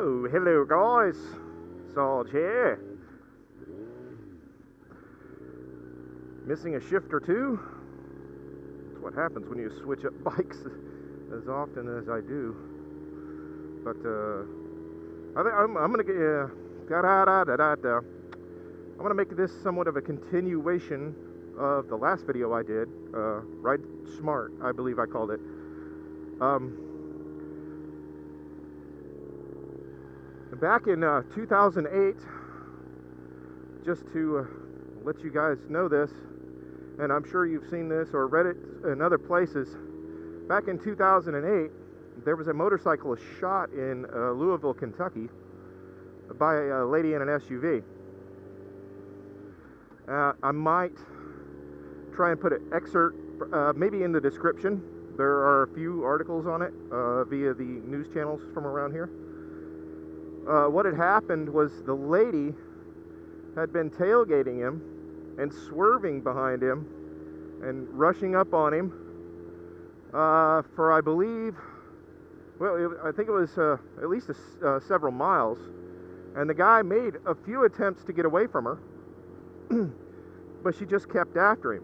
Oh, hello guys, Sarge here. Missing a shift or two? That's what happens when you switch up bikes as often as I do. But I think I'm gonna get I'm gonna make this somewhat of a continuation of the last video I did. Ride Smart, I believe I called it. Back in 2008, just to let you guys know this, and I'm sure you've seen this or read it in other places, back in 2008, there was a motorcyclist shot in Louisville, Kentucky by a lady in an SUV. I might try and put an excerpt, maybe in the description. There are a few articles on it via the news channels from around here. What had happened was the lady had been tailgating him and swerving behind him and rushing up on him for, I believe, well, I think it was at least several miles. And the guy made a few attempts to get away from her, but she just kept after him.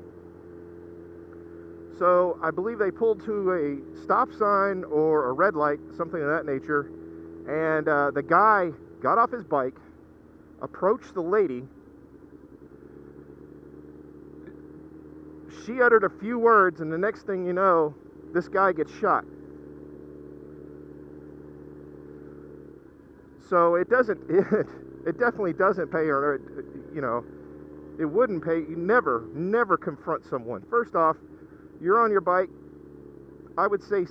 So I believe they pulled to a stop sign or a red light, something of that nature. And the guy got off his bike, approached the lady. She uttered a few words, and the next thing you know, this guy gets shot. So it definitely doesn't pay, or, you know, it wouldn't pay. You never confront someone. First off, you're on your bike. I would say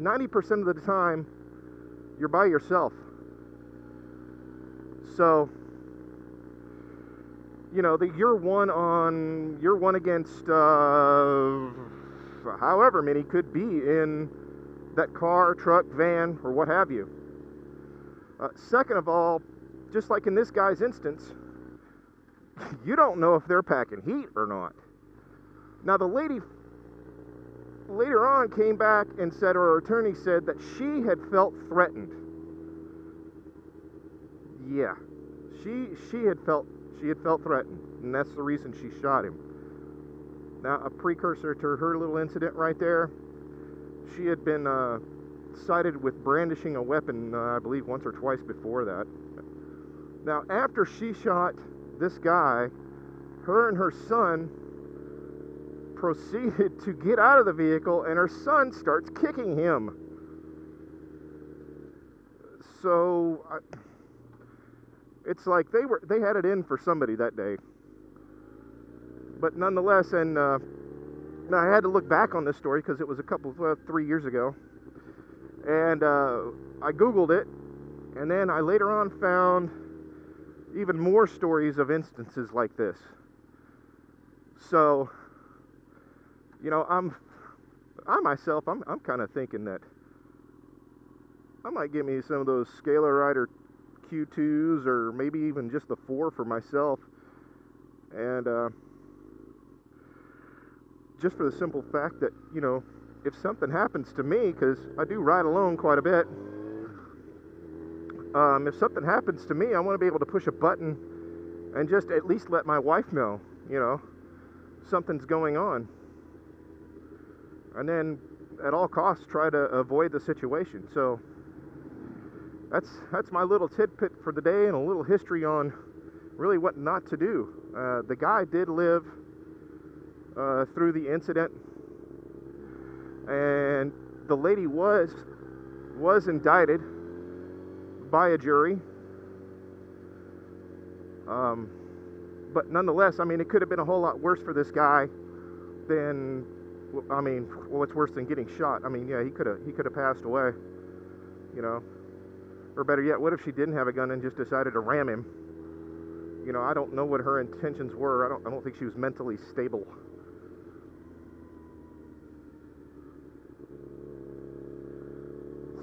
90% of the time, you're by yourself. So, you know, you're one against however many could be in that car, truck, van, or what have you. Second of all, just like in this guy's instance, you don't know if they're packing heat or not. Now, the lady later on came back and said, or her attorney said, that she had felt threatened. Yeah, she had felt threatened, and that's the reason she shot him. Now, a precursor to her little incident right there, she had been cited with brandishing a weapon, I believe once or twice before that. Now, after she shot this guy, her and her son proceeded to get out of the vehicle, and her son starts kicking him. So it's like they had it in for somebody that day. But nonetheless, and now I had to look back on this story because it was 3 years ago, and I Googled it, and then I later on found even more stories of instances like this. So, you know, I'm kind of thinking that I might get me some of those Scalar Rider Q2s, or maybe even just the 4 for myself, and just for the simple fact that, you know, if something happens to me, because I do ride alone quite a bit, if something happens to me, I want to be able to push a button and just at least let my wife know, you know, something's going on. And then at all costs try to avoid the situation. So that's my little tidbit for the day, and a little history on really what not to do. The guy did live through the incident, and the lady was indicted by a jury. But nonetheless, I mean, it could have been a whole lot worse for this guy than, I mean, what's worse than getting shot? I mean, yeah, he could have passed away, you know. Or better yet, what if she didn't have a gun and just decided to ram him? You know, I don't know what her intentions were. I don't think she was mentally stable.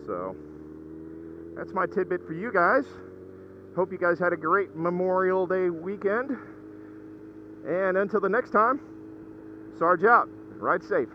So that's my tidbit for you guys. Hope you guys had a great Memorial Day weekend. And until the next time, Sarge out. Ride safe.